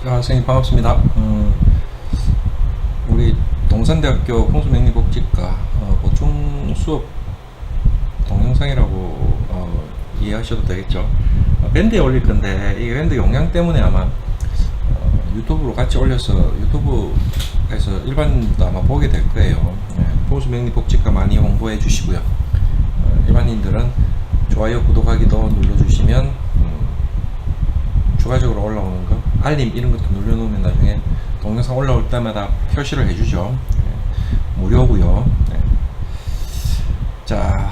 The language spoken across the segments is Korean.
선생님 반갑습니다. 우리 동산대학교 홍수명리복지과 보충 수업 동영상이라고 이해하셔도 되겠죠. 밴드에 올릴 건데 이 밴드 용량 때문에 아마 유튜브로 같이 올려서 유튜브에서 일반인도 아마 보게 될 거예요. 홍수명리복지과 많이 홍보해 주시고요. 일반인들은 좋아요, 구독하기도 눌러주시면 추가적으로 올라오는 거 알림 이런 것도 눌러놓으면 나중에 동영상 올라올 때마다 표시를 해주죠. 무료고요. 자,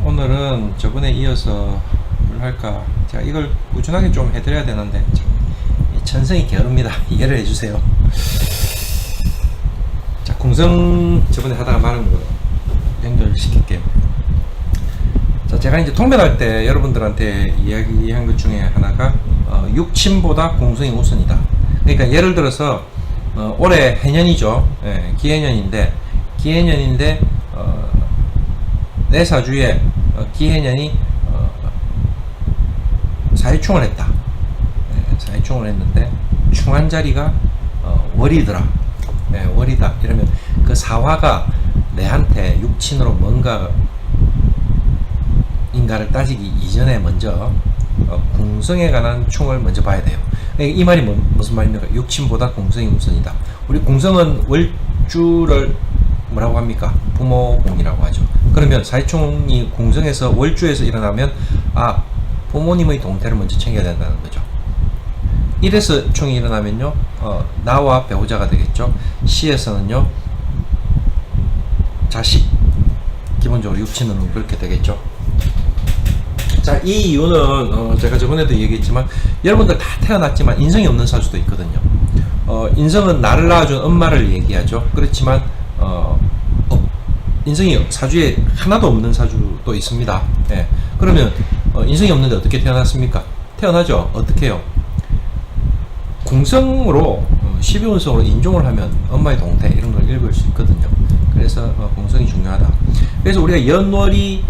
오늘은 저번에 이어서 뭘 할까? 제가 이걸 꾸준하게 좀 해드려야 되는데 참 천성이 게으릅니다. 이해를 해주세요. 자, 궁성 저번에 하다가 말한 거 연결시킬게요. 자, 제가 이제 통변할 때 여러분들한테 이야기한 것 중에 하나가 육친보다 공성이 우선이다. 그러니까 예를 들어서 올해 해년이죠. 기해년인데 내 사주에 기해년이 사회충을 했다. 사회충을 했는데 충한 자리가 월이더라. 월이다. 이러면 그 사화가 내한테 육친으로 뭔가 인가를 따지기 이전에 먼저 궁성에 관한 충을 먼저 봐야 돼요. 이 말이 무슨 말입니까? 육친보다 궁성이 우선이다. 우리 궁성은 월주를 뭐라고 합니까? 부모공이라고 하죠. 그러면 사회충이 궁성에서 월주에서 일어나면 부모님의 동태를 먼저 챙겨야 된다는 거죠. 이래서 충이 일어나면요 나와 배우자가 되겠죠. 시에서는요 자식, 기본적으로 육친은 그렇게 되겠죠. 자, 이 이유는 제가 저번에도 얘기했지만 여러분들 다 태어났지만 인성이 없는 사주도 있거든요. 인성은 나를 낳아준 엄마를 얘기하죠. 그렇지만 인성이 사주에 하나도 없는 사주도 있습니다. 그러면 인성이 없는데 어떻게 태어났습니까? 태어나죠. 어떻게 해요? 궁성으로 12운성으로 인종을 하면 엄마의 동태 이런 걸 읽을 수 있거든요. 그래서 궁성이 중요하다. 그래서 우리가 연월이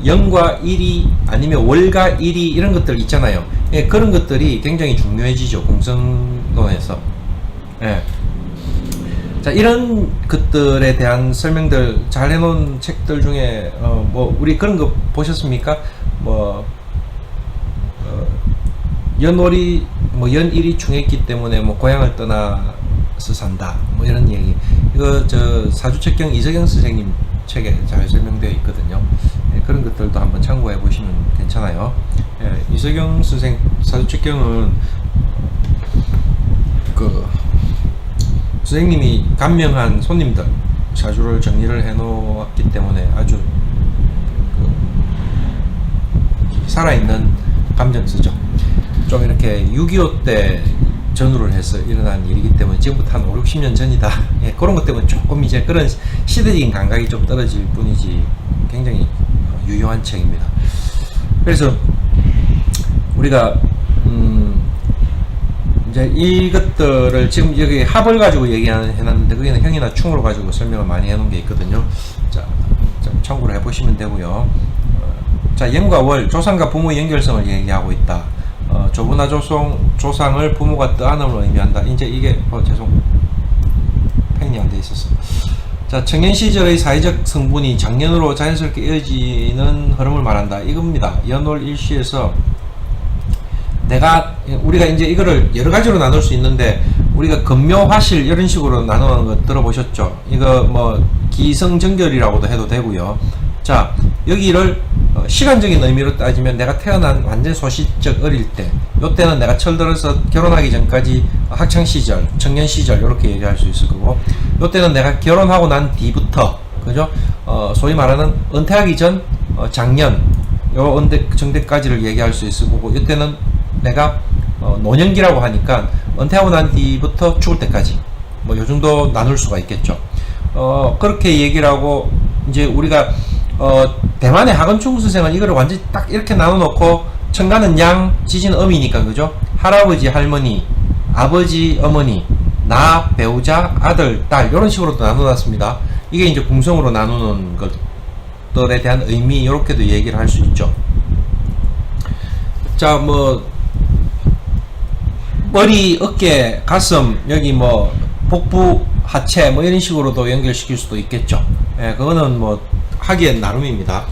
연과 일이 아니면 월과 일이 이런 것들 있잖아요. 그런 것들이 굉장히 중요해지죠. 궁성론에서. 자, 이런 것들에 대한 설명들 잘 해놓은 책들 중에 우리 그런 거 보셨습니까? 연월이 연일이 충했기 때문에 고향을 떠나서 산다 이런 얘기. 이거 저 사주책경 이석영 선생님 책에 잘 설명되어 있거든요. 그런 것들도 한번 참고해 보시면 괜찮아요. 이석영 선생 사주책경은 그 선생님이 감명한 손님들 사주를 정리를 해 놓았기 때문에 아주 살아있는 감정쓰죠. 좀 이렇게 6.25 때 전후를 해서 일어난 일이기 때문에 지금부터 한 5, 60년 전이다. 그런 것 때문에 조금 이제 그런 시대적인 감각이 좀 떨어질 뿐이지 굉장히 유용한 책입니다. 그래서 우리가 이제 이것들을 지금 여기 합을 가지고 해놨는데 거기는 형이나 충으로 가지고 설명을 많이 해놓은 게 있거든요. 자, 좀 참고를 해보시면 되고요. 자, 연과 월, 조상과 부모의 연결성을 얘기하고 있다. 조부나 조상을 부모가 떠안음으로 의미한다. 이제 이게 죄송 펜이 안 돼 있었어. 자, 청년 시절의 사회적 성분이 장년으로 자연스럽게 이어지는 흐름을 말한다. 이겁니다. 연월 일시에서 우리가 이제 이거를 여러 가지로 나눌 수 있는데 우리가 금묘화실 이런 식으로 나누는 거 들어보셨죠? 이거 기성정결이라고도 해도 되고요. 자, 여기를 시간적인 의미로 따지면 내가 태어난 완전 소시적 어릴 때, 요때는 내가 철들어서 결혼하기 전까지 학창시절, 청년시절 이렇게 얘기할 수 있을 거고, 요때는 내가 결혼하고 난 뒤부터, 그죠? 소위 말하는 은퇴하기 전 장년 요 정도까지를 얘기할 수 있을 거고, 요때는 내가 노년기라고 하니까 은퇴하고 난 뒤부터 죽을 때까지 요 정도 나눌 수가 있겠죠. 그렇게 얘기를 하고 이제 우리가 대만의 하건충 선생은 이거를 완전히 딱 이렇게 나눠놓고 천간은 양, 지지는 음이니까 그죠? 할아버지, 할머니, 아버지, 어머니, 나, 배우자, 아들, 딸 이런 식으로도 나눠놨습니다. 이게 이제 궁성으로 나누는 것들에 대한 의미 이렇게도 얘기를 할 수 있죠. 자, 머리, 어깨, 가슴, 여기 뭐 복부, 하체 뭐 이런 식으로도 연결시킬 수도 있겠죠. 예, 그거는 뭐 하기엔 나름입니다.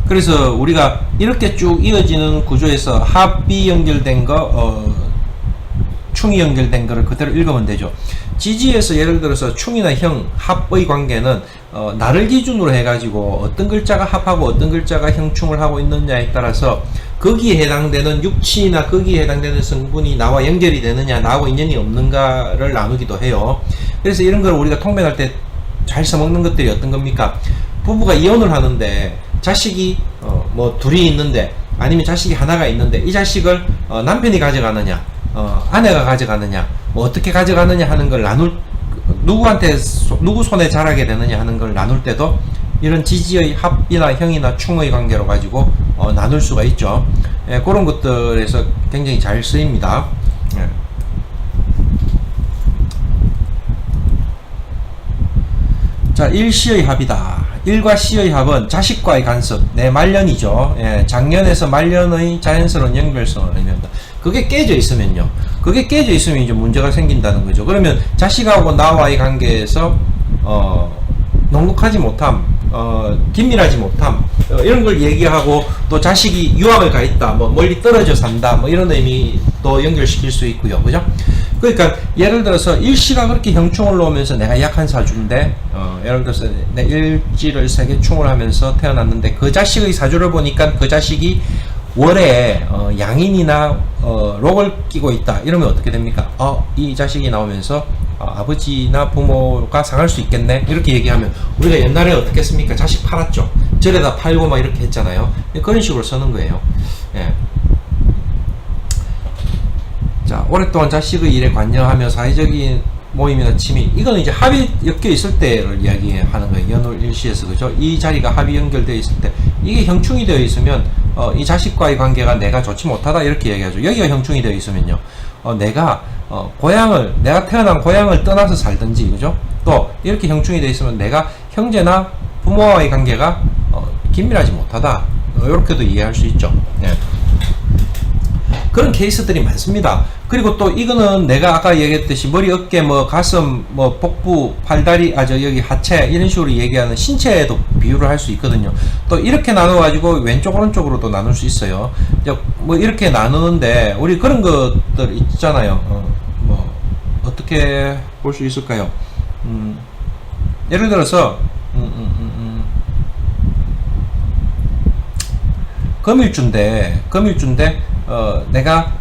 그래서 우리가 이렇게 쭉 이어지는 구조에서 합이 연결된 거, 충이 연결된 거를 그대로 읽으면 되죠. 지지에서 예를 들어서 충이나 형, 합의 관계는 나를 기준으로 해가지고 어떤 글자가 합하고 어떤 글자가 형충을 하고 있느냐에 따라서 거기에 해당되는 육치나 거기에 해당되는 성분이 나와 연결이 되느냐, 나하고 인연이 없는가를 나누기도 해요. 그래서 이런 걸 우리가 통변할 때 잘 써먹는 것들이 어떤 겁니까? 부부가 이혼을 하는데 자식이 뭐 둘이 있는데, 아니면 자식이 하나가 있는데 이 자식을 남편이 가져가느냐, 아내가 가져가느냐, 뭐 어떻게 가져가느냐 하는 걸 누구한테 누구 손에 자라게 되느냐 하는 걸 나눌 때도 이런 지지의 합이나 형이나 충의 관계로 가지고 나눌 수가 있죠. 예, 그런 것들에서 굉장히 잘 쓰입니다. 예. 자, 일시의 합이다. 일과 시의 합은 자식과의 간섭, 내 말년이죠. 예, 작년에서 말년의 자연스러운 연결성을 의미합니다. 그게 깨져 있으면요. 그게 깨져 있으면 이제 문제가 생긴다는 거죠. 그러면 자식하고 나와의 관계에서 넉넉하지 못함, 긴밀하지 못함, 이런 걸 얘기하고, 또 자식이 유학을 가 있다, 뭐 멀리 떨어져 산다, 뭐 이런 의미도 연결시킬 수 있고요. 그죠? 그러니까 예를 들어서 일시가 그렇게 형충을 놓으면서 내가 약한 사주인데, 예를 들어서 내 일지를 3개 충을 하면서 태어났는데 그 자식의 사주를 보니까 그 자식이 월에 양인이나 록을 끼고 있다, 이러면 어떻게 됩니까? 이 자식이 나오면서 아버지나 부모가 상할 수 있겠네, 이렇게 얘기하면 우리가 옛날에 어떻게 했습니까? 자식 팔았죠. 절에다 팔고 막 이렇게 했잖아요. 그런 식으로 쓰는 거예요. 예. 자, 오랫동안 자식의 일에 관여하며 사회적인 모임이나 취미, 이거는 이제 합이 엮여 있을 때를 이야기하는 거예요. 연월 일시에서. 그죠? 이 자리가 합이 연결되어 있을 때, 이게 형충이 되어 있으면 이 자식과의 관계가 내가 좋지 못하다, 이렇게 얘기하죠. 여기가 형충이 되어 있으면요, 내가 내가 태어난 고향을 떠나서 살든지, 그죠? 또 이렇게 형충이 되어 있으면 내가 형제나 부모와의 관계가 긴밀하지 못하다, 이렇게도 이해할 수 있죠. 예. 그런 케이스들이 많습니다. 그리고 또 이거는 내가 아까 얘기했듯이 머리, 어깨, 뭐 가슴, 뭐 복부, 팔다리, 여기 하체, 이런 식으로 얘기하는 신체에도 비유를 할 수 있거든요. 또 이렇게 나눠가지고 왼쪽 오른쪽으로도 나눌 수 있어요. 이제 뭐 이렇게 나누는데 우리 그런 것들 있잖아요. 뭐 어떻게 볼 수 있을까요? 예를 들어서 금일주인데 내가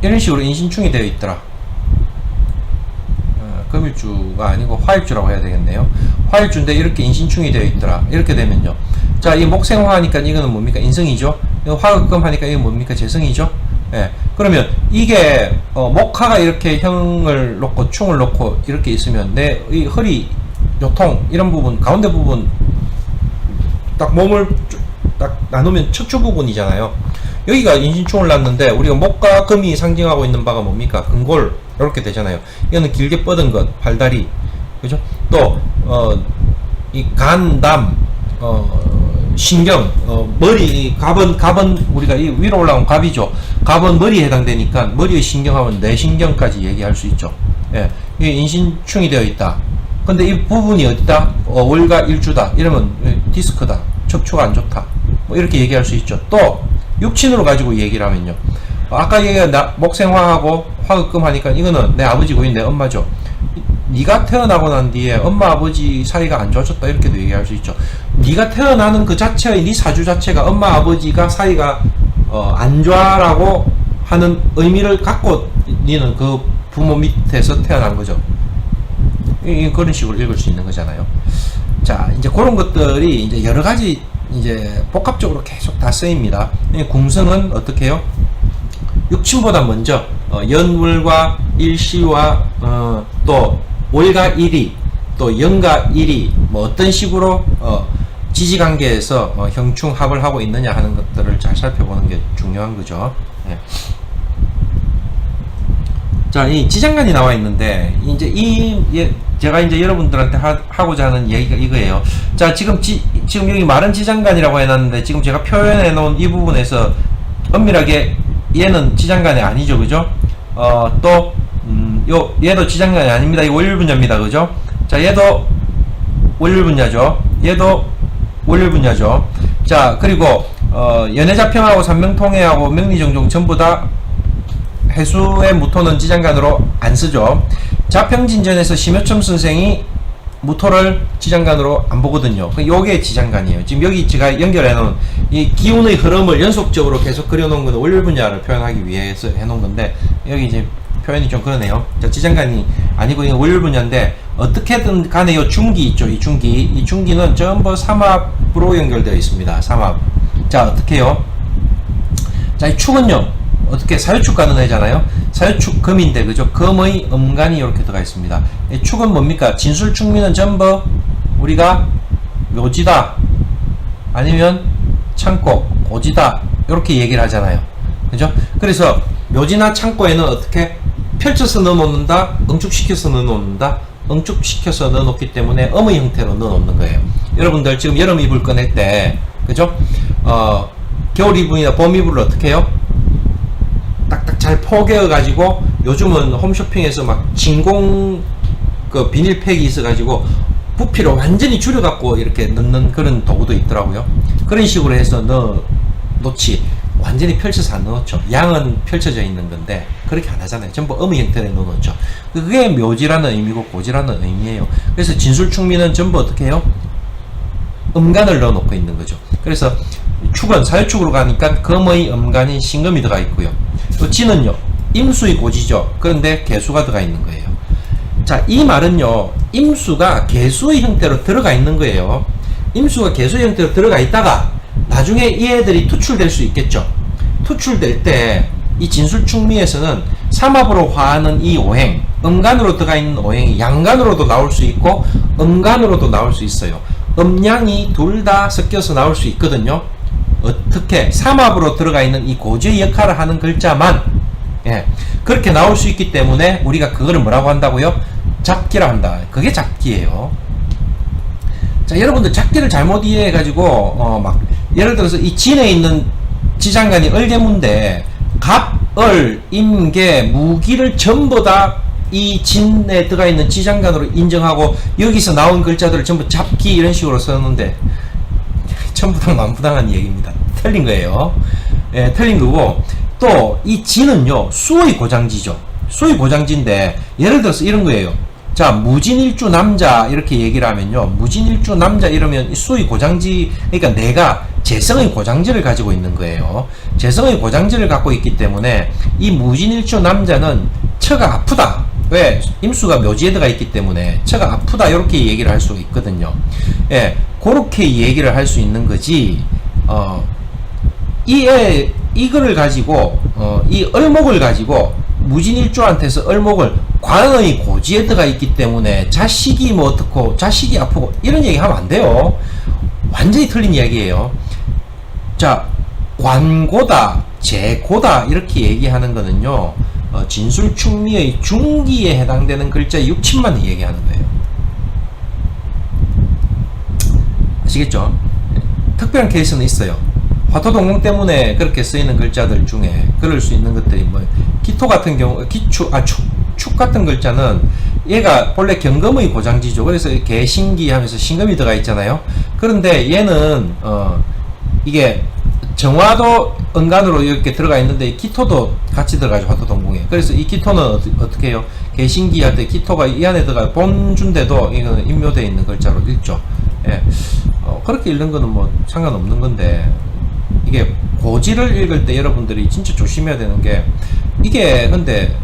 이런 식으로 인신충이 되어 있더라. 금일주가 아니고 화일주라고 해야 되겠네요. 화일주인데 이렇게 인신충이 되어 있더라. 이렇게 되면요, 자, 이 목생화하니까 이거는 뭡니까? 인성이죠. 화극금 하니까 이건 뭡니까? 재성이죠. 예. 그러면 이게 목화가 이렇게 형을 놓고 충을 놓고 이렇게 있으면 내 이 허리, 요통, 이런 부분, 가운데 부분 딱 몸을 딱 나누면 척추 부분이잖아요. 여기가 인신충을 놨는데 우리가 목과 금이 상징하고 있는 바가 뭡니까? 근골, 이렇게 되잖아요. 이거는 길게 뻗은 것, 팔다리, 그죠? 또 이 간, 담, 신경, 머리, 갑은 우리가 이 위로 올라온 갑이죠. 갑은 머리에 해당되니까 머리의 신경하면 뇌신경까지 얘기할 수 있죠. 예, 이게 인신충이 되어 있다. 근데 이 부분이 어디다? 월과 일주다. 이러면 디스크다, 척추가 안 좋다, 뭐 이렇게 얘기할 수 있죠. 또 육친으로 가지고 얘기를 하면요, 아까 얘기한 목생화하고 화극금 하니까 이거는 내 아버지 고인 내 엄마죠. 네가 태어나고 난 뒤에 엄마 아버지 사이가 안 좋아졌다, 이렇게도 얘기할 수 있죠. 네가 태어나는 그 자체의 네 사주 자체가 엄마 아버지가 사이가 안 좋아라고 하는 의미를 갖고 니는 그 부모 밑에서 태어난 거죠. 그런 식으로 읽을 수 있는 거잖아요. 자, 이제 그런 것들이 이제 여러 가지 이제 복합적으로 계속 다 쓰입니다. 궁성은 어떻게 해요? 육친보다 먼저 연월과 일시와 또 월과 일이, 또 연과 일이 뭐 어떤 식으로 지지관계에서 형충합을 하고 있느냐 하는 것들을 잘 살펴보는 게 중요한 거죠. 예. 자, 이 지장간이 나와 있는데, 이제 제가 이제 여러분들한테 하고자 하는 얘기가 이거예요. 자, 지금 여기 마른 지장간이라고 해놨는데, 지금 제가 표현해 놓은 이 부분에서 엄밀하게 얘는 지장간이 아니죠, 그죠? 얘도 지장간이 아닙니다. 이 월요일 분야입니다, 그죠? 자, 얘도 월요일 분야죠. 얘도 월요일 분야죠. 자, 그리고, 연해자평하고 삼명통해하고 명리정종 전부 다 해수의 무토는 지장간으로 안 쓰죠. 자평진전에서 심여첨 선생이 무토를 지장간으로 안 보거든요. 요게 지장간이에요. 지금 여기 제가 연결해 놓은 이 기운의 흐름을 연속적으로 계속 그려 놓은 건 월요일 분야를 표현하기 위해서 해 놓은 건데, 여기 이제 표현이 좀 그러네요. 자, 지장간이 아니고 이건 월요일 분야인데, 어떻게든 간에 요 중기 있죠. 이 중기는 전부 삼합으로 연결되어 있습니다. 삼합. 자, 어떻게 해요? 자, 이 축은요, 어떻게 사유축 가는 해잖아요. 사유축 금인데, 그죠? 금의 음간이 이렇게 들어가 있습니다. 이 축은 뭡니까? 진술축미는 전부 우리가 묘지다, 아니면 창고, 고지다, 이렇게 얘기를 하잖아요. 그죠? 그래서 묘지나 창고에는 어떻게 펼쳐서 넣어놓는다, 응축시켜서 넣어놓는다. 응축시켜서 넣어놓기 때문에 음의 형태로 넣어놓는 거예요. 여러분들 지금 여름 이불 꺼낼 때, 그죠? 겨울 이불이나 봄 이불을 어떻게 해요? 딱딱 잘 포개어 가지고, 요즘은 홈쇼핑에서 막 진공 그 비닐팩이 있어 가지고 부피를 완전히 줄여 갖고 이렇게 넣는 그런 도구도 있더라고요. 그런 식으로 해서 놓지, 완전히 펼쳐서 안 넣었죠. 양은 펼쳐져 있는 건데 그렇게 안 하잖아요. 전부 음의 형태로 넣어놓죠. 그게 묘지라는 의미고 고지라는 의미예요. 그래서 진술축미는 전부 어떻게 해요? 음간을 넣어놓고 있는 거죠. 그래서 축은 사유축으로 가니까 금의 음간인 신금이 들어가 있고요. 또 지는요, 임수의 고지죠. 그런데 개수가 들어가 있는 거예요. 자, 이 말은요, 임수가 개수의 형태로 들어가 있는 거예요. 임수가 개수의 형태로 들어가 있다가 나중에 이 애들이 투출될 수 있겠죠. 투출될 때 이 진술축미에서는 삼합으로 화하는 이 오행, 음간으로 들어가 있는 오행이 양간으로도 나올 수 있고 음간으로도 나올 수 있어요. 음양이 둘 다 섞여서 나올 수 있거든요. 어떻게? 삼합으로 들어가 있는 이 고지의 역할을 하는 글자만, 예, 그렇게 나올 수 있기 때문에 우리가 그거를 뭐라고 한다고요? 잡기라 한다. 그게 잡기예요. 자, 여러분들 잡기를 잘못 이해해가지고 막 예를 들어서 이 진에 있는 지장간이 을개무인데 갑, 을, 임계, 무기를 전부 다 이 진에 들어가 있는 지장간으로 인정하고 여기서 나온 글자들을 전부 잡기 이런 식으로 썼는데 전부 다 만부당한 얘기입니다. 틀린 거예요. 예, 틀린 거고, 또 이 진은요, 수의 고장지죠. 수의 고장지인데 예를 들어서 이런 거예요. 자, 무진일주 남자 이렇게 얘기를 하면요, 무진일주 남자 이러면 이 수의 고장지, 그러니까 내가 재성의 고장지를 가지고 있는 거예요. 재성의 고장지를 갖고 있기 때문에 이 무진일주 남자는 처가 아프다. 왜? 임수가 묘지에 들어가 있기 때문에 처가 아프다, 이렇게 얘기를 할 수 있거든요. 예, 그렇게 얘기를 할 수 있는 거지. 이거를 가지고, 이 을목을 가지고 무진일주한테서 을목을 관의 고지에 들어가 있기 때문에 자식이 뭐 어떻고 자식이 아프고 이런 얘기 하면 안 돼요. 완전히 틀린 이야기예요. 자, 관고다, 재고다 이렇게 얘기하는 거는요, 진술축미의 중기에 해당되는 글자 6친만 얘기하는 거예요. 아시겠죠? 특별한 케이스는 있어요. 화토동공 때문에 그렇게 쓰이는 글자들 중에 그럴 수 있는 것들이 뭐, 기토 같은 경우, 축 같은 글자는 얘가 본래 경금의 고장지죠. 그래서 개신기 하면서 신금이 들어가 있잖아요. 그런데 얘는 이게 정화도 은간으로 이렇게 들어가 있는데 기토도 같이 들어가죠. 화토동공에. 그래서 이 기토는 어떻게 해요? 개신기 할 때 기토가 이 안에 들어가 본준데도 이거는 인묘되어 있는 글자로 읽죠. 예. 그렇게 읽는 거는 뭐 상관없는 건데, 이게 고지를 읽을 때 여러분들이 진짜 조심해야 되는 게, 이게 근데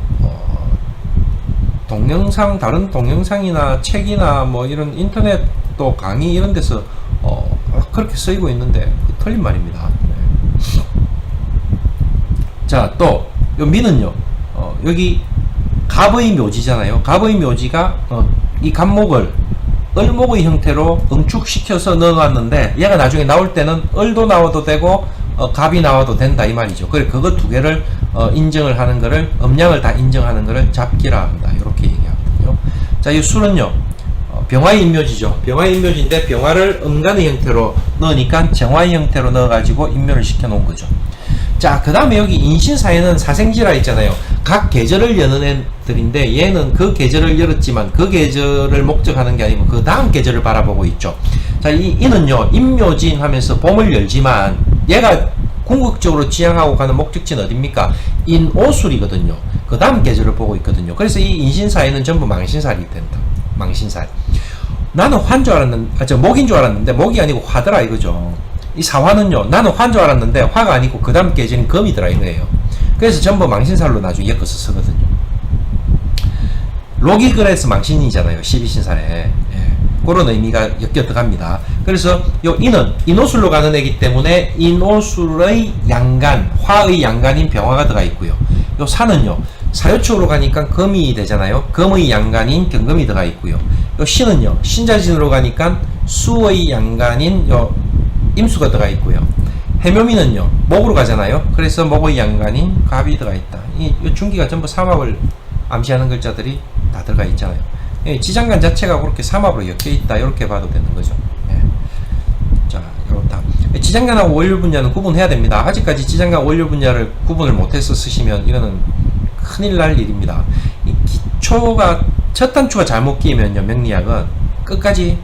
동영상, 다른 동영상이나 책이나 뭐 이런 인터넷 또 강의 이런 데서 그렇게 쓰이고 있는데 틀린 말입니다. 네. 자, 또 요 미는요, 여기 갑의 묘지잖아요. 갑의 묘지가 이 갑목을 을목의 형태로 응축시켜서 넣어놨는데, 얘가 나중에 나올 때는 을도 나와도 되고 값이 나와도 된다 이 말이죠. 그래 그거 두 개를 인정을 하는 거를 음량을 다 인정하는 거를 잡기라 한다 이렇게 얘기하거든요. 자, 이 술은요 병화의 인묘지죠. 병화의 인묘지인데 병화를 음간의 형태로 넣으니까 정화의 형태로 넣어가지고 인묘를 시켜놓은 거죠. 자, 그 다음에 여기 인신사에는 사생지라 있잖아요. 각 계절을 여는 애들인데 얘는 그 계절을 열었지만 그 계절을 목적하는 게 아니고 그 다음 계절을 바라보고 있죠. 자, 이는요 인묘진 하면서 봄을 열지만 얘가 궁극적으로 지향하고 가는 목적지는 어딥니까? 인오술이거든요. 그 다음 계절을 보고 있거든요. 그래서 이 인신사에는 전부 망신살이 된다. 망신살. 나는 화인 줄 알았는데, 목인 줄 알았는데 목이 아니고 화더라 이거죠. 이 사화는요, 나는 화인 줄 알았는데 화가 아니고 그 다음 계절은 금이더라 이거예요. 그래서 전부 망신살로 나중에 엮어서 쓰거든요. 록이 그래서 망신이잖아요. 12신살에. 예. 그런 의미가 엮여 들어갑니다. 그래서 요 인은 인오술로 가는 애기 때문에 인오술의 양간, 화의 양간인 병화가 들어가 있고요. 요 사는요, 사요축으로 가니까 금이 되잖아요. 금의 양간인 경금이 들어가 있고요. 요 신은요, 신자진으로 가니까 수의 양간인 요 임수가 들어가 있고요. 해묘미는요, 목으로 가잖아요. 그래서 목의 양간인 갑이 들어가 있다. 이 중기가 전부 삼합을 암시하는 글자들이 다 들어가 있잖아요. 지장간 자체가 그렇게 삼합으로 엮여 있다. 이렇게 봐도 되는 거죠. 예. 자, 이렇다. 지장간하고 원료 분야는 구분해야 됩니다. 아직까지 지장간 원료 분야를 구분을 못해서 쓰시면 이거는 큰일 날 일입니다. 이 기초가 첫 단추가 잘못 끼면요, 명리학은 끝까지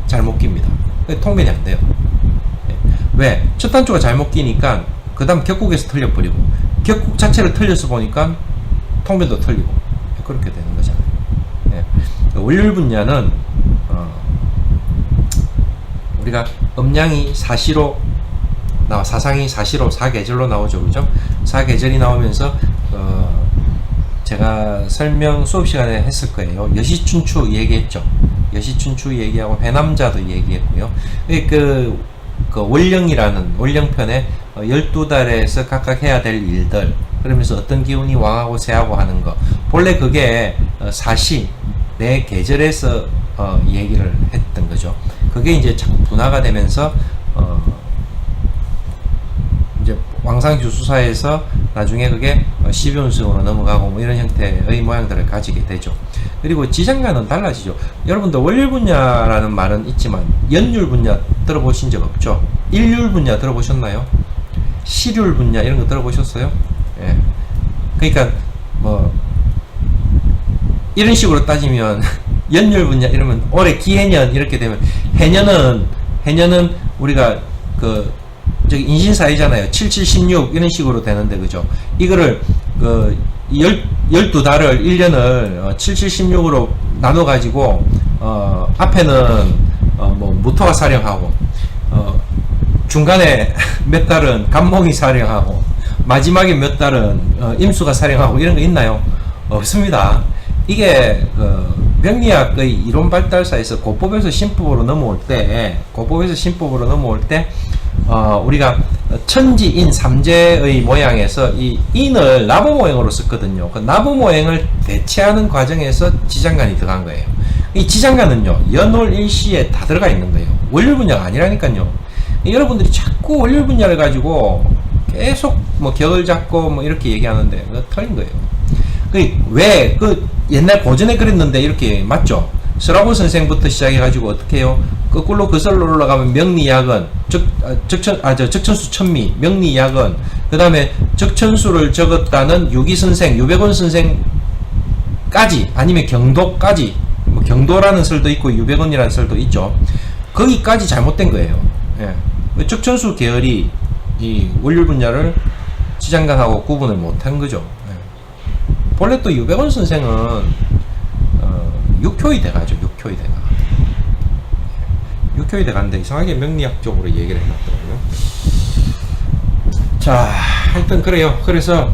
잘못 낍니다. 통변이 안 돼요. 왜? 첫 단추가 잘못 끼니까 그 다음 격국에서 틀려버리고 격국 자체를 틀려서 보니까 통변도 틀리고 그렇게 되는 거잖아요. 예. 원률 분야는 우리가 음량이 사시로 나와, 사상이 사시로 사계절로 나오죠. 그죠? 사계절이 나오면서 제가 설명 수업 시간에 했을 거예요. 여시춘추 얘기했죠. 여시춘추 얘기하고 회남자도 얘기했고요. 그 월령이라는 월령편에 12달에서 각각 해야 될 일들, 그러면서 어떤 기운이 왕하고 쇠하고 하는 거, 본래 그게 사시 내 계절에서 얘기를 했던 거죠. 그게 이제 자꾸 분화가 되면서 이제 왕상주수사에서 나중에 그게 12운승으로 넘어가고 뭐 이런 형태의 모양들을 가지게 되죠. 그리고 지장간은 달라지죠. 여러분들 월률 분야라는 말은 있지만 연률 분야 들어보신 적 없죠? 일률 분야 들어보셨나요? 시률 분야 이런 거 들어보셨어요? 예. 그러니까 뭐 이런 식으로 따지면 연율 분야 이러면 올해 기해년 이렇게 되면 해년은 우리가 그 저기 인신사이잖아요. 7716 이런 식으로 되는데 그죠? 이거를 그 12달을 1년을 7716으로 나눠 가지고 앞에는 뭐 무토가 사령하고 중간에 몇 달은 간목이 사령하고 마지막에 몇 달은 임수가 사령하고 이런 거 있나요? 없습니다. 이게 명리학의 이론 발달사에서 고법에서 신법으로 넘어올 때 우리가 천지인 삼재의 모양에서 이 인을 나보 모형으로 썼거든요. 그 나보 모형을 대체하는 과정에서 지장간이 들어간 거예요. 이 지장간은요, 연월일시에 다 들어가 있는 거예요. 원률 분야가 아니라니까요. 여러분들이 자꾸 원률 분야를 가지고 계속 뭐 격을 잡고 뭐 이렇게 얘기하는데 그거 틀린 거예요. 왜 옛날 고전에 그랬는데 이렇게 맞죠? 서라보 선생부터 시작해가지고 어떻게 해요? 거꾸로 거슬러 올라가면 명리학은 적천수 천미, 명리학은 그 다음에 적천수를 적었다는 유기선생, 유백원 선생까지 아니면 경도까지, 뭐 경도라는 설도 있고 유백원이라는 설도 있죠. 거기까지 잘못된 거예요. 예. 적천수 계열이 이 원률 분야를 지장간하고 구분을 못한 거죠. 예. 본래 또 유백원 선생은 육효이 돼가죠. 육효이 돼가는데 이상하게 명리학적으로 얘기를 해놨더라고요. 자, 하여튼 그래요. 그래서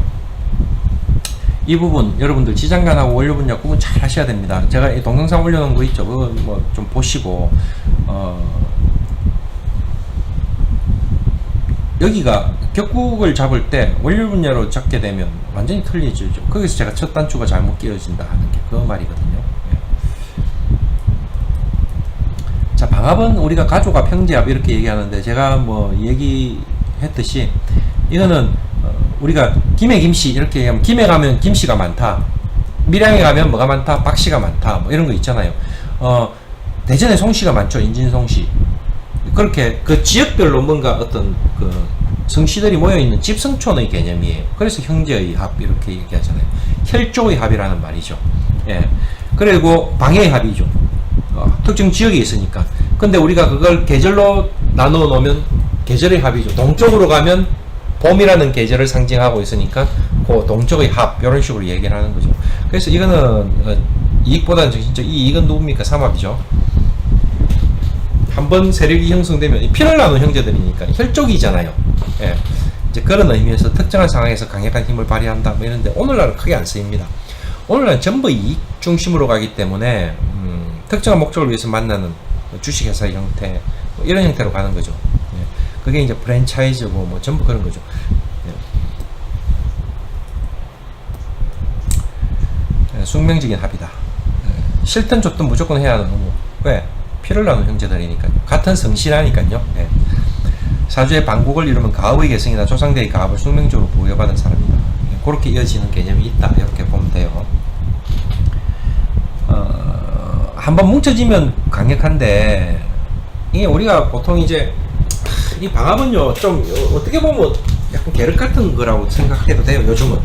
이 부분 여러분들 지장간하고 원료 분야 구분 잘 하셔야 됩니다. 제가 이 동영상 올려놓은 거 있죠. 그거 뭐 좀 보시고 여기가 격국을 잡을 때 원료 분야로 잡게 되면 완전히 틀려지죠. 거기서 제가 첫 단추가 잘못 끼어진다 하는 게 그 말이거든요. 자, 방합은 우리가 가조가 평지합 이렇게 얘기하는데 제가 뭐 얘기해 했듯이 이거는 우리가 김해 김씨 이렇게 얘기하면 김해 가면 김씨가 많다, 밀양에 가면 뭐가 많다, 박씨가 많다, 뭐 이런 거 있잖아요. 대전에 송씨가 많죠. 인진송씨. 그렇게 그 지역별로 뭔가 어떤 그 성씨들이 모여있는 집성촌의 개념이에요. 그래서 형제의 합 이렇게 얘기하잖아요. 혈족의 합이라는 말이죠. 예. 그리고 방해의 합이죠. 특정 지역에 있으니까. 근데 우리가 그걸 계절로 나누어 놓으면 계절의 합이죠. 동쪽으로 가면 봄이라는 계절을 상징하고 있으니까 그 동쪽의 합 이런 식으로 얘기를 하는 거죠. 그래서 이거는 이익보다는 진짜 이 이익은 누굽니까? 삼합이죠. 한번 세력이 형성되면 피를 나눈 형제들이니까 혈족이잖아요. 예. 이제 그런 의미에서 특정한 상황에서 강력한 힘을 발휘한다 뭐 이런데 오늘날은 크게 안 쓰입니다. 오늘날은 전부 이익 중심으로 가기 때문에 특정한 목적을 위해서 만나는 주식회사의 형태 뭐 이런 형태로 가는 거죠. 예. 그게 이제 프랜차이즈고 뭐 전부 그런 거죠. 예. 숙명적인 합이다. 예. 싫든 좋든 무조건 해야 하는 의무. 왜? 피를 나눈 형제들이니까요. 같은 성씨라니까요. 예. 사주의 반국을 이루면 가업의 계승이나 조상대의 가업을 숙명적으로 부여받은 사람이다. 예. 그렇게 이어지는 개념이 있다. 이렇게 보면 돼요. 한번 뭉쳐지면 강력한데 이게 우리가 보통 이제 이 방합은요 좀 어떻게 보면 약간 계륵 같은 거라고 생각해도 돼요. 요즘은.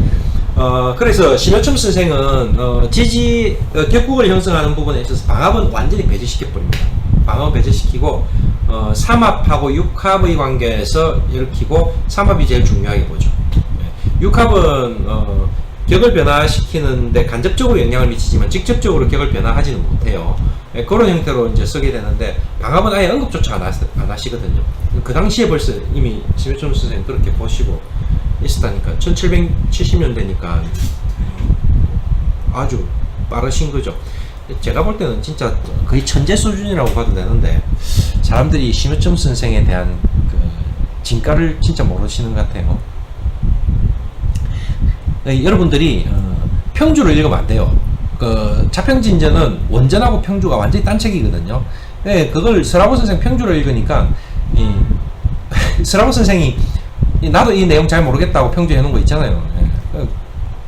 그래서 심여첨 선생은 지지 격국을 형성하는 부분에 있어서 방합은 완전히 배제시켜 버립니다. 방합을 배제시키고 삼합하고 육합의 관계에서 일으키고 삼합이 제일 중요하게 보죠. 육합은 격을 변화시키는데 간접적으로 영향을 미치지만 직접적으로 격을 변화하지는 못해요. 그런 형태로 이제 쓰게 되는데 방합은 아예 언급조차 안 하시거든요. 그 당시에 벌써 이미 심여첨 선생님 그렇게 보시고 있었다니까. 1770년대니까 아주 빠르신 거죠. 제가 볼 때는 진짜 거의 천재 수준이라고 봐도 되는데 사람들이 심여첨 선생에 대한 그 진가를 진짜 모르시는 것 같아요. 여러분들이 평주를 읽으면 안 돼요. 그 자평진전은 원전하고 평주가 완전히 딴 책이거든요. 그걸 서라보 선생 평주를 읽으니까 서라보 선생이 나도 이 내용 잘 모르겠다고 평주해 놓은 거 있잖아요.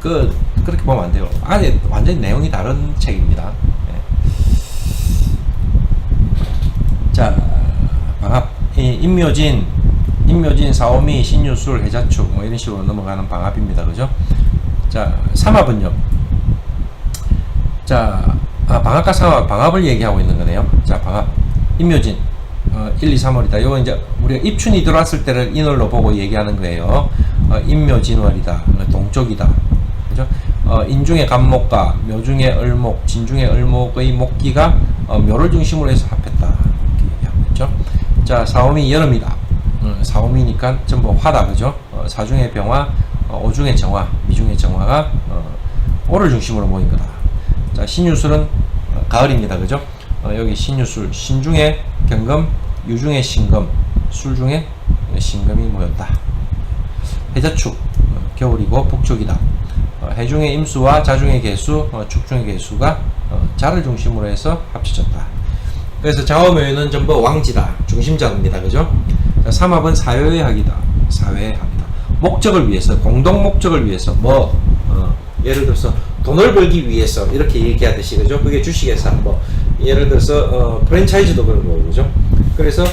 그렇게 보면 안 돼요. 아예 완전히 내용이 다른 책입니다. 자, 방합. 임묘진, 사오미, 신유술, 해자축 뭐 이런 식으로 넘어가는 방합입니다. 그죠? 자, 삼합은요. 자, 방합과 삼합, 방합을 얘기하고 있는 거네요. 자, 방합. 임묘진. 1, 2, 3월이다. 요거 이제 우리가 입춘이 들어왔을 때를 인월로 보고 얘기하는 거예요. 임묘진월이다. 동쪽이다. 그죠? 인중의 간목과 묘중의 을목, 진중의 을목의 목기가 묘를 중심으로 해서 합했다. 이렇게 얘기하고 있죠. 자, 사오미 여름이다. 사오미니까 전부 화다. 그죠? 사중의 병화, 오중의 정화, 미중의 정화가 오를 중심으로 모인 거다. 자, 신유술은 가을입니다. 그죠? 여기 신유술, 신중의 경금, 유중의 신금, 술중의 신금이 모였다. 해자축, 겨울이고 북쪽이다. 해중의 임수와 자중의 개수, 축중의 개수가 자를 중심으로 해서 합쳐졌다. 그래서 좌우묘유는 전부 왕지다. 중심자입니다. 그죠? 자, 삼합은 사회의 학이다. 사회의 학이다. 목적을 위해서, 공동 목적을 위해서, 예를 들어서 돈을 벌기 위해서 이렇게 얘기하듯이, 그죠? 그게 주식회사, 예를 들어서 프랜차이즈도 그런 거고, 그죠? 그래서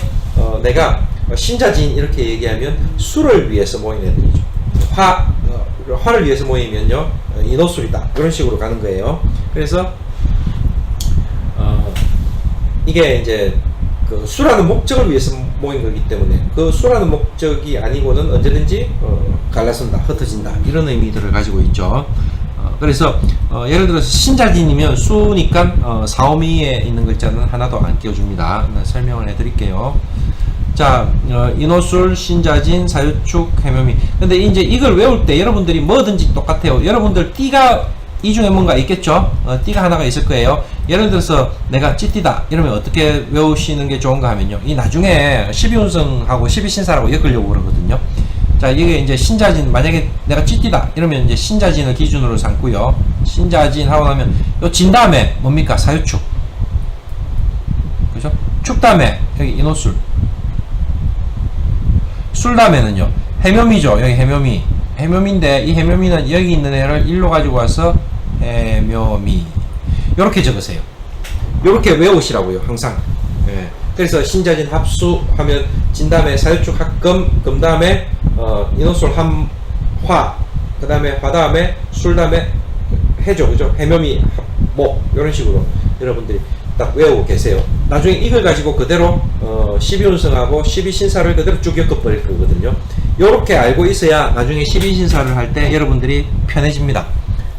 내가 신자진 이렇게 얘기하면 술을 위해서 모인 애들이죠. 화를 위해서 모이면요 인호술이다. 이런 식으로 가는 거예요. 그래서 이게 이제 그 수라는 목적을 위해서 모인 거기 때문에 그 수라는 목적이 아니고는 언제든지 갈라선다, 흩어진다, 이런 의미들을 가지고 있죠. 그래서 예를 들어서 신자진이면 수니까 사오미에 있는 글자는 하나도 안 끼워줍니다. 설명을 해드릴게요. 자, 인호술, 신자진, 사유축, 해묘미. 근데 이제 이걸 외울 때 여러분들이 뭐든지 똑같아요. 여러분들 띠가 이 중에 뭔가 있겠죠? 띠가 하나가 있을 거예요. 예를 들어서 내가 찌띠다 이러면 어떻게 외우시는 게 좋은가 하면요, 이 나중에 12운성하고 12신사라고 엮으려고 그러거든요. 자, 이게 이제 신자진, 만약에 내가 찌띠다 이러면 이제 신자진을 기준으로 삼고요. 신자진 하고 나면 요 진 다음에 뭡니까? 사유축. 그죠? 축 다음에 여기 인호술. 술 다음에는요 해묘미죠. 여기 해묘미, 해묘미인데 이 해묘미는 여기 있는 애를 일로 가지고 와서 해묘미 이렇게 적으세요. 이렇게 외우시라고요 항상. 예. 그래서 신자진 합수하면 진 다음에 사유축 합금, 금 다음에 인호술 함화, 그 다음에 화 다음에 술 다음에 해죠, 그죠? 해묘미 합목 이런 식으로 여러분들이 딱 외우고 계세요. 나중에 이걸 가지고 그대로 12운성하고 12신사를 그대로 쭉 엮어버릴 거거든요. 요렇게 알고 있어야 나중에 12신사를 할 때 여러분들이 편해집니다.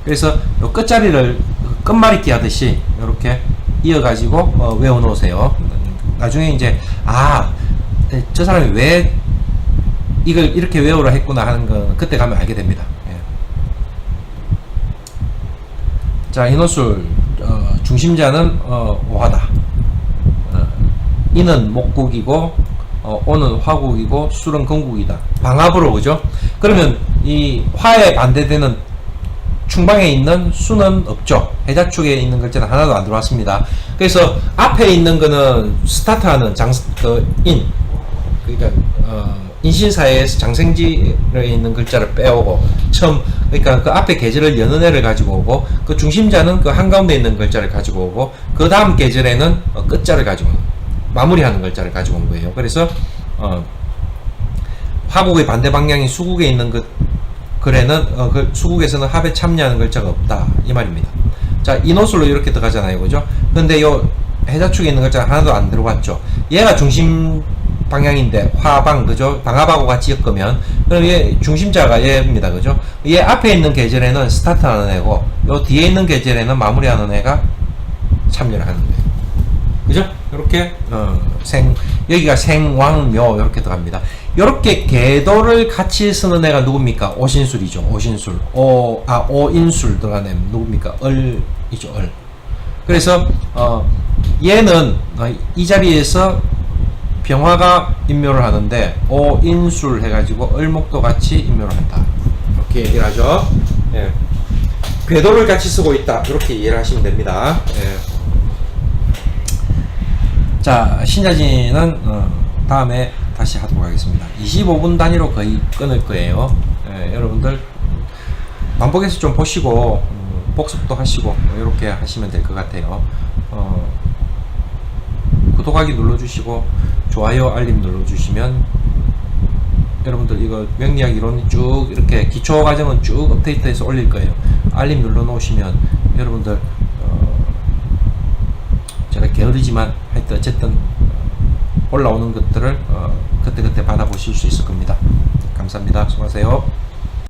그래서 요 끝자리를 끝말잇기 하듯이 이렇게 이어가지고 외워 놓으세요. 나중에 이제 저 사람이 왜 이걸 이렇게 외우라 했구나 하는 건 그때 가면 알게 됩니다. 예. 자, 인호술 중심자는 오하다. 이는 목국이고 오는 화국이고 술은 금국이다. 방합으로, 그죠? 그러면 이 화에 반대되는 충방에 있는 수는 없죠. 해자축에 있는 글자는 하나도 안 들어왔습니다. 그래서 앞에 있는 거는 스타트하는 그러니까 인신사에서 장생지에 있는 글자를 빼오고 처음, 그러니까 그 앞에 계절을 여는 애를 가지고 오고 그 중심자는 그 한가운데 있는 글자를 가지고 오고 그 다음 계절에는 끝자를 가지고 마무리하는 글자를 가지고 온 거예요. 그래서 화국의 반대 방향인 수국에 있는 글에는 그 수국에서는 합에 참여하는 글자가 없다 이 말입니다. 자, 인호술로 이렇게 들어가잖아요, 그죠? 근데 요 해자축에 있는 글자가 하나도 안 들어갔죠. 얘가 중심 방향인데 화방, 그죠? 방합하고 같이 엮으면 그럼 얘 중심자가 얘입니다, 그죠? 얘 앞에 있는 계절에는 스타트하는 애고 요 뒤에 있는 계절에는 마무리하는 애가 참여를 하는 거예요, 그죠? 이렇게 여기가 생왕묘 이렇게 들어갑니다. 이렇게 계도를 같이 쓰는 애가 누굽니까? 오신술이죠. 오신술. 오인술 들어가는 애 누굽니까? 을이죠. 을. 그래서 얘는 이 자리에서 병화가 인묘를 하는데 오인술 해가지고 을목도 같이 인묘를 한다. 이렇게 얘기를 하죠. 예. 궤도를 같이 쓰고 있다. 이렇게 이해를 하시면 됩니다. 예. 자, 신자진은 다음에 다시 하도록 하겠습니다. 25분 단위로 거의 끊을 거예요. 예, 여러분들 반복해서 좀 보시고 복습도 하시고 이렇게 하시면 될 것 같아요. 구독하기 눌러주시고 좋아요 알림 눌러주시면 여러분들 이거 명리학 이론 쭉 이렇게 기초 과정은 쭉 업데이트해서 올릴 거예요. 알림 눌러 놓으시면 여러분들 제가 게으르지만 하여튼 어쨌든 올라오는 것들을 그때그때 받아보실 수 있을 겁니다. 감사합니다. 수고하세요.